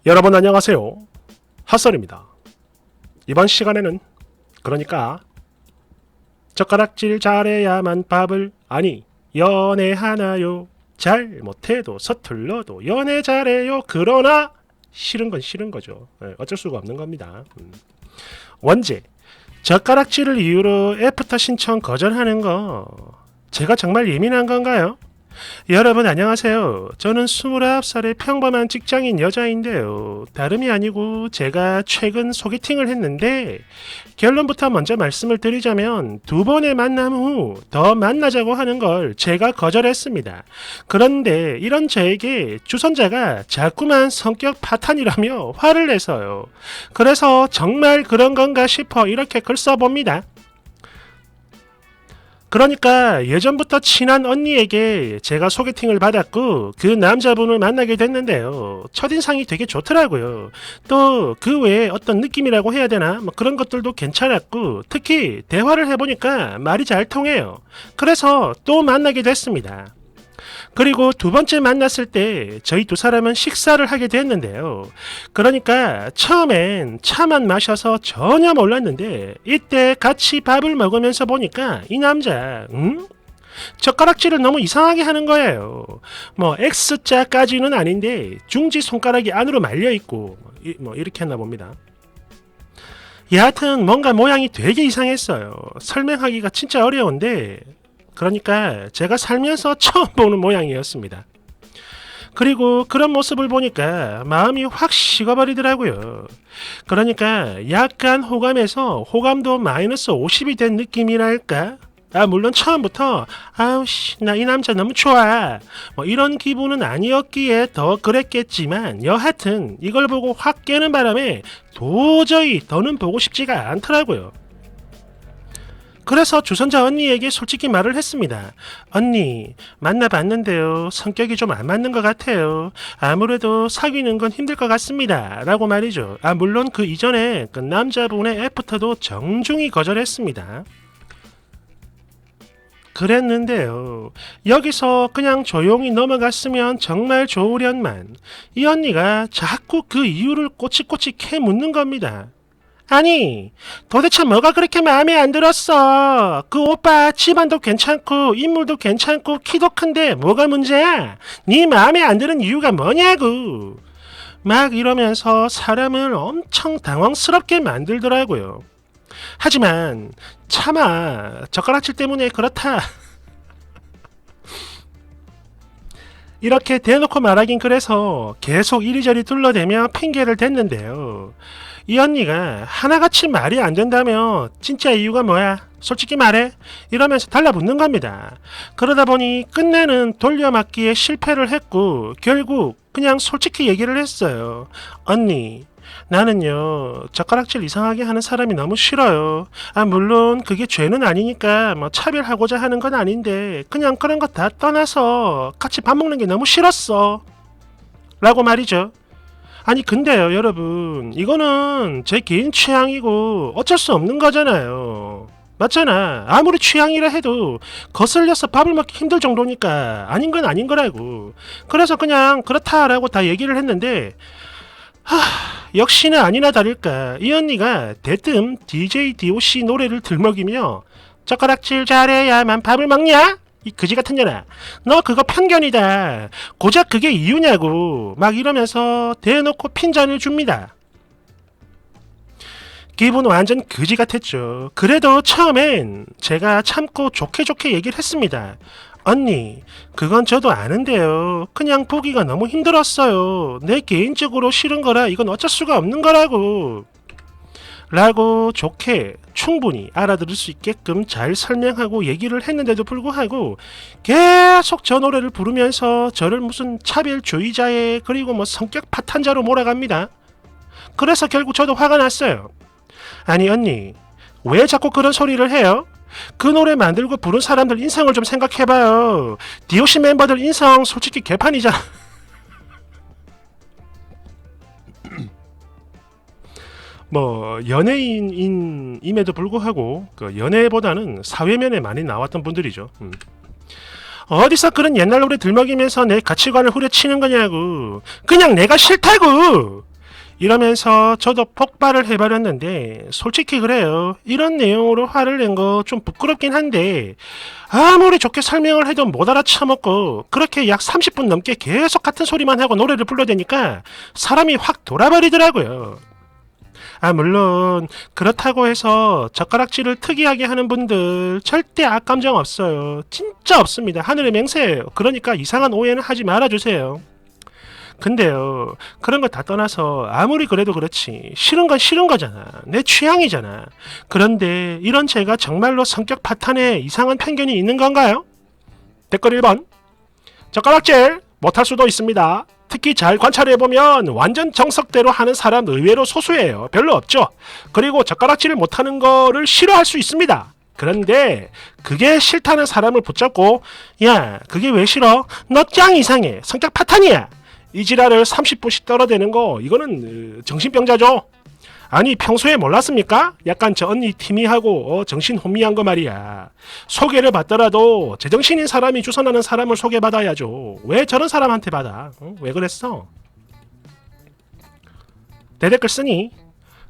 여러분 안녕하세요. 핫설입니다. 이번 시간에는 그러니까 젓가락질 잘해야만 밥을 아니 연애하나요? 잘못해도 서툴러도 연애 잘해요. 그러나 싫은 건 싫은 거죠. 어쩔 수가 없는 겁니다. 원제 젓가락질을 이유로 애프터 신청 거절하는 거 제가 정말 예민한 건가요? 여러분 안녕하세요. 저는 29살의 평범한 직장인 여자인데요. 다름이 아니고 제가 최근 소개팅을 했는데 결론부터 먼저 말씀을 드리자면 두 번의 만남 후 더 만나자고 하는 걸 제가 거절했습니다. 그런데 이런 저에게 주선자가 자꾸만 성격 파탄이라며 화를 내서요. 그래서 정말 그런 건가 싶어 이렇게 글 써봅니다. 그러니까 예전부터 친한 언니에게 제가 소개팅을 받았고 그 남자분을 만나게 됐는데요. 첫인상이 되게 좋더라고요. 또 그 외에 어떤 느낌이라고 해야 되나 뭐 그런 것들도 괜찮았고 특히 대화를 해보니까 말이 잘 통해요. 그래서 또 만나게 됐습니다. 그리고 두 번째 만났을 때 저희 두 사람은 식사를 하게 됐는데요. 그러니까 처음엔 차만 마셔서 전혀 몰랐는데 이때 같이 밥을 먹으면서 보니까 이 남자 젓가락질을 너무 이상하게 하는 거예요. 뭐 X자까지는 아닌데 중지 손가락이 안으로 말려 있고 뭐 이렇게 했나 봅니다. 여하튼 뭔가 모양이 되게 이상했어요. 설명하기가 진짜 어려운데 그러니까 제가 살면서 처음 보는 모양이었습니다. 그리고 그런 모습을 보니까 마음이 확 식어버리더라고요. 그러니까 약간 호감에서 호감도 마이너스 50이 된 느낌이랄까? 물론 처음부터 아우씨 나 이 남자 너무 좋아 뭐 이런 기분은 아니었기에 더 그랬겠지만 여하튼 이걸 보고 확 깨는 바람에 도저히 더는 보고 싶지가 않더라고요. 그래서 주선자 언니에게 솔직히 말을 했습니다. 언니, 만나봤는데요. 성격이 좀 안 맞는 것 같아요. 아무래도 사귀는 건 힘들 것 같습니다. 라고 말이죠. 물론 그 이전에 그 남자분의 애프터도 정중히 거절했습니다. 그랬는데요. 여기서 그냥 조용히 넘어갔으면 정말 좋으련만 이 언니가 자꾸 그 이유를 꼬치꼬치 캐묻는 겁니다. 아니 도대체 뭐가 그렇게 마음에 안 들었어? 그 오빠 집안도 괜찮고 인물도 괜찮고 키도 큰데 뭐가 문제야? 네 마음에 안 드는 이유가 뭐냐고 막 이러면서 사람을 엄청 당황스럽게 만들더라고요. 하지만 차마 젓가락질 때문에 그렇다 이렇게 대놓고 말하긴 그래서 계속 이리저리 둘러대며 핑계를 댔는데요. 이 언니가 하나같이 말이 안 된다며 진짜 이유가 뭐야? 솔직히 말해? 이러면서 달라붙는 겁니다. 그러다 보니 끝내는 돌려막기에 실패를 했고 결국 그냥 솔직히 얘기를 했어요. 언니 나는요 젓가락질 이상하게 하는 사람이 너무 싫어요. 물론 그게 죄는 아니니까 뭐 차별하고자 하는 건 아닌데 그냥 그런 거 다 떠나서 같이 밥 먹는 게 너무 싫었어 라고 말이죠. 아니 근데요 여러분 이거는 제 개인 취향이고 어쩔 수 없는 거잖아요. 맞잖아. 아무리 취향이라 해도 거슬려서 밥을 먹기 힘들 정도니까 아닌 건 아닌 거라고. 그래서 그냥 그렇다라고 다 얘기를 했는데 역시나 아니나 다를까 이 언니가 대뜸 DJ DOC 노래를 들먹이며 젓가락질 잘해야만 밥을 먹냐? 이 그지 같은 년아 너 그거 편견이다 고작 그게 이유냐고 막 이러면서 대놓고 핀잔을 줍니다. 기분 완전 그지 같았죠. 그래도 처음엔 제가 참고 좋게 좋게 얘기를 했습니다. 언니 그건 저도 아는데요. 그냥 보기가 너무 힘들었어요. 내 개인적으로 싫은 거라 이건 어쩔 수가 없는 거라고 라고 좋게 충분히 알아들을 수 있게끔 잘 설명하고 얘기를 했는데도 불구하고 계속 저 노래를 부르면서 저를 무슨 차별주의자에 그리고 뭐 성격 파탄자로 몰아갑니다. 그래서 결국 저도 화가 났어요. 아니 언니 왜 자꾸 그런 소리를 해요? 그 노래 만들고 부른 사람들 인성을 좀 생각해봐요. DOC 멤버들 인성 솔직히 개판이잖아. 뭐 연예인임에도 불구하고 그 연예보다는 사회면에 많이 나왔던 분들이죠. 어디서 그런 옛날 노래 들먹이면서 내 가치관을 후려치는 거냐고. 그냥 내가 싫다고. 이러면서 저도 폭발을 해버렸는데 솔직히 그래요. 이런 내용으로 화를 낸 거 좀 부끄럽긴 한데 아무리 좋게 설명을 해도 못 알아쳐먹고 그렇게 약 30분 넘게 계속 같은 소리만 하고 노래를 불러대니까 사람이 확 돌아버리더라고요. 물론 그렇다고 해서 젓가락질을 특이하게 하는 분들 절대 악감정 없어요. 진짜 없습니다. 하늘의 맹세예요. 그러니까 이상한 오해는 하지 말아주세요. 근데요, 그런 거 다 떠나서 아무리 그래도 그렇지 싫은 건 싫은 거잖아. 내 취향이잖아. 그런데 이런 제가 정말로 성격 파탄에 이상한 편견이 있는 건가요? 댓글 1번. 젓가락질 못할 수도 있습니다. 특히 잘 관찰해보면 완전 정석대로 하는 사람 의외로 소수예요. 별로 없죠. 그리고 젓가락질을 못하는 거를 싫어할 수 있습니다. 그런데 그게 싫다는 사람을 붙잡고 야 그게 왜 싫어? 너 짱 이상해. 성격 파탄이야. 이 지랄을 30분씩 떨어대는 거 이거는 정신병자죠. 아니 평소에 몰랐습니까? 약간 저 언니 티미하고 정신 혼미한 거 말이야. 소개를 받더라도 제정신인 사람이 주선하는 사람을 소개받아야죠. 왜 저런 사람한테 받아? 왜 그랬어? 내 댓글 쓰니?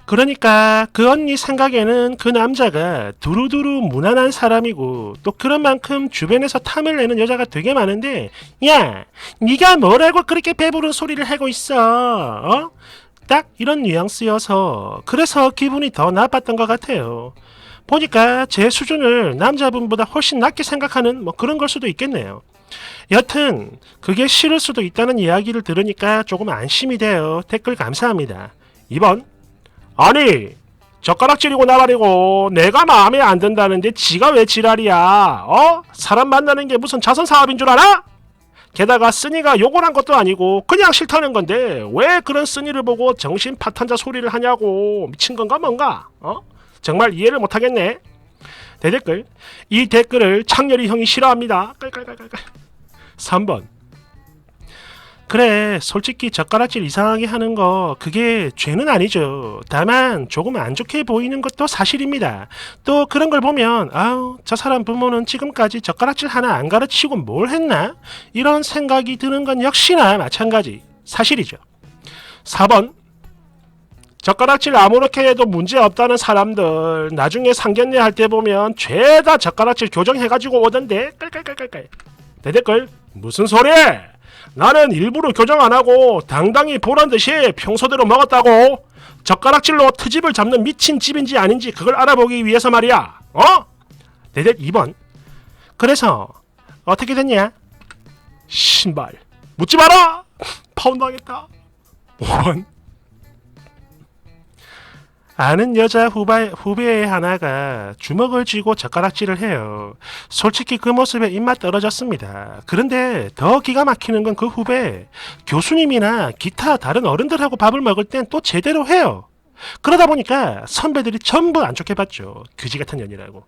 그러니까 그 언니 생각에는 그 남자가 두루두루 무난한 사람이고 또 그런 만큼 주변에서 탐을 내는 여자가 되게 많은데 야 네가 뭐라고 그렇게 배부른 소리를 하고 있어? 어? 딱 이런 뉘앙스여서 그래서 기분이 더 나빴던 것 같아요. 보니까 제 수준을 남자분보다 훨씬 낮게 생각하는 뭐 그런 걸 수도 있겠네요. 여튼 그게 싫을 수도 있다는 이야기를 들으니까 조금 안심이 돼요. 댓글 감사합니다. 2번. 아니 젓가락질이고 나발이고 내가 마음에 안 든다는데 지가 왜 지랄이야? 사람 만나는 게 무슨 자선사업인 줄 알아? 게다가 쓰니가 욕을 한 것도 아니고 그냥 싫다는 건데 왜 그런 쓰니를 보고 정신 파탄자 소리를 하냐고. 미친 건가 뭔가? 정말 이해를 못하겠네. 대댓글. 이 댓글을 창렬이 형이 싫어합니다. 깔깔깔깔깔. 3번. 그래 솔직히 젓가락질 이상하게 하는 거 그게 죄는 아니죠. 다만 조금 안 좋게 보이는 것도 사실입니다. 또 그런 걸 보면 아우 저 사람 부모는 지금까지 젓가락질 하나 안 가르치고 뭘 했나? 이런 생각이 드는 건 역시나 마찬가지 사실이죠. 4번. 젓가락질 아무렇게 해도 문제 없다는 사람들 나중에 상견례 할 때 보면 죄다 젓가락질 교정해가지고 오던데 깔깔깔깔깔. 내 댓글. 무슨 소리? 나는 일부러 교정 안 하고 당당히 보란 듯이 평소대로 먹었다고. 젓가락질로 트집을 잡는 미친 집인지 아닌지 그걸 알아보기 위해서 말이야. 내댓 2번. 그래서 어떻게 됐냐? 신발 묻지 마라. 파운드 하겠다. 5번. 아는 여자 후배 하나가 주먹을 쥐고 젓가락질을 해요. 솔직히 그 모습에 입맛 떨어졌습니다. 그런데 더 기가 막히는 건 그 후배 교수님이나 기타 다른 어른들하고 밥을 먹을 땐 또 제대로 해요. 그러다 보니까 선배들이 전부 안 좋게 봤죠. 그지 같은 년이라고.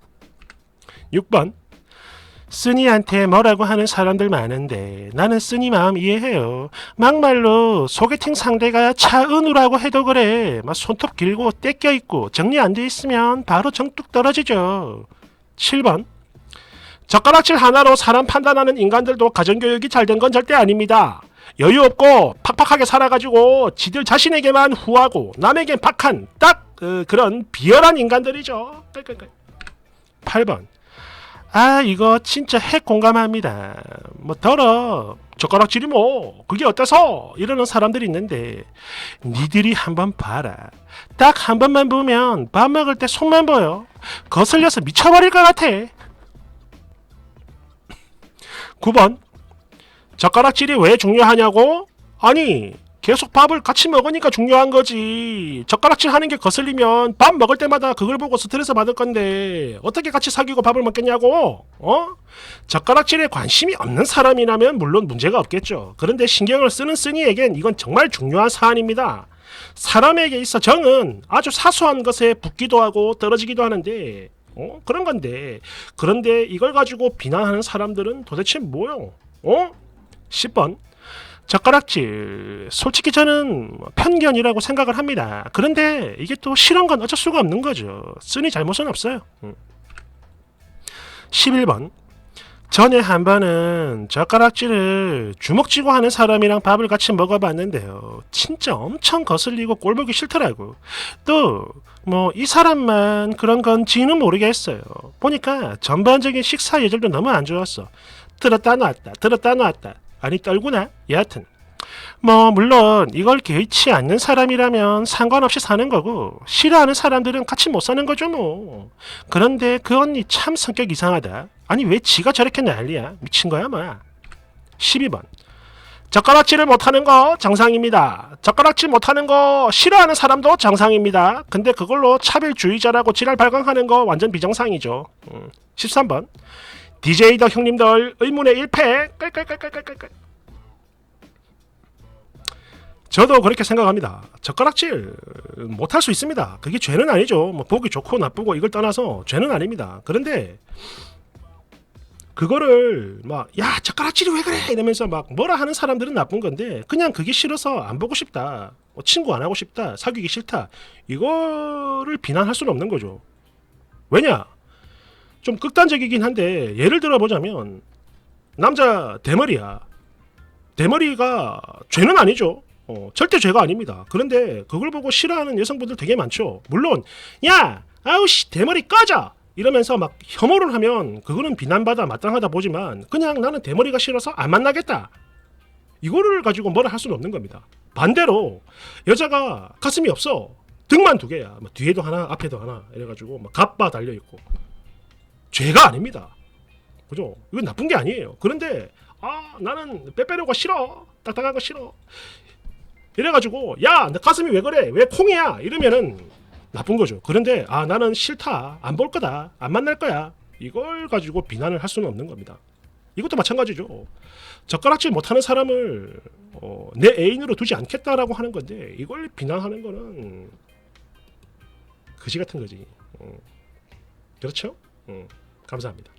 6번. 쓰니한테 뭐라고 하는 사람들 많은데 나는 쓰니 마음 이해해요. 막말로 소개팅 상대가 차은우라고 해도 그래. 막 손톱 길고 떼껴 있고 정리 안 돼 있으면 바로 정뚝 떨어지죠. 7번. 젓가락질 하나로 사람 판단하는 인간들도 가정교육이 잘 된 건 절대 아닙니다. 여유 없고 팍팍하게 살아가지고 지들 자신에게만 후하고 남에겐 박한 딱 그런 비열한 인간들이죠. 8번. 이거 진짜 핵 공감합니다. 뭐 더러 젓가락질이 뭐 그게 어때서 이러는 사람들이 있는데 니들이 한번 봐라. 딱 한 번만 보면 밥 먹을 때 속만 보여. 거슬려서 미쳐버릴 것 같아. 9번. 젓가락질이 왜 중요하냐고? 아니 계속 밥을 같이 먹으니까 중요한 거지. 젓가락질 하는 게 거슬리면 밥 먹을 때마다 그걸 보고 스트레스 받을 건데 어떻게 같이 사귀고 밥을 먹겠냐고? 젓가락질에 관심이 없는 사람이라면 물론 문제가 없겠죠. 그런데 신경을 쓰는 쓰니에겐 이건 정말 중요한 사안입니다. 사람에게 있어 정은 아주 사소한 것에 붙기도 하고 떨어지기도 하는데 그런 건데 그런데 이걸 가지고 비난하는 사람들은 도대체 뭐요? 10번. 젓가락질 솔직히 저는 편견이라고 생각을 합니다. 그런데 이게 또 싫은 건 어쩔 수가 없는 거죠. 쓰니 잘못은 없어요. 11번. 전에 한 번은 젓가락질을 주먹 쥐고 하는 사람이랑 밥을 같이 먹어봤는데요. 진짜 엄청 거슬리고 꼴보기 싫더라고. 또 뭐 이 사람만 그런 건지는 모르겠어요. 보니까 전반적인 식사 예절도 너무 안 좋았어. 들었다 놨다 들었다 놨다. 아니 떨구나? 여하튼 뭐 물론 이걸 개의치 않는 사람이라면 상관없이 사는 거고 싫어하는 사람들은 같이 못 사는 거죠 뭐. 그런데 그 언니 참 성격 이상하다. 아니 왜 지가 저렇게 난리야? 미친 거야 뭐야. 12번 젓가락질을 못하는 거 정상입니다. 젓가락질 못하는 거 싫어하는 사람도 정상입니다. 근데 그걸로 차별주의자라고 지랄 발광하는 거 완전 비정상이죠. 13번 DJ더 형님들 의문의 1패 깔깔깔깔깔깔. 저도 그렇게 생각합니다. 젓가락질 못할 수 있습니다. 그게 죄는 아니죠. 뭐 보기 좋고 나쁘고 이걸 떠나서 죄는 아닙니다. 그런데 그거를 막 야 젓가락질이 왜 그래 이러면서 막 뭐라 하는 사람들은 나쁜 건데 그냥 그게 싫어서 안 보고 싶다. 뭐 친구 안 하고 싶다. 사귀기 싫다. 이거를 비난할 수는 없는 거죠. 왜냐? 좀 극단적이긴 한데 예를 들어 보자면 남자 대머리야. 대머리가 죄는 아니죠. 절대 죄가 아닙니다. 그런데 그걸 보고 싫어하는 여성분들 되게 많죠. 물론 야 아우씨 대머리 꺼져 이러면서 막 혐오를 하면 그거는 비난받아 마땅하다 보지만 그냥 나는 대머리가 싫어서 안 만나겠다 이거를 가지고 뭐라 할 수는 없는 겁니다. 반대로 여자가 가슴이 없어 등만 두 개야 뭐 뒤에도 하나 앞에도 하나 이래가지고 막 갑바 달려있고 죄가 아닙니다. 그죠? 이건 나쁜 게 아니에요. 그런데 나는 빼빼로가 싫어 딱딱한 거 싫어 이래가지고 야 내 가슴이 왜 그래 왜 콩이야 이러면은 나쁜 거죠. 그런데 나는 싫다 안 볼 거다 안 만날 거야 이걸 가지고 비난을 할 수는 없는 겁니다. 이것도 마찬가지죠. 젓가락질 못하는 사람을 내 애인으로 두지 않겠다라고 하는 건데 이걸 비난하는 거는 그지 같은 거지. 그렇죠? 감사합니다.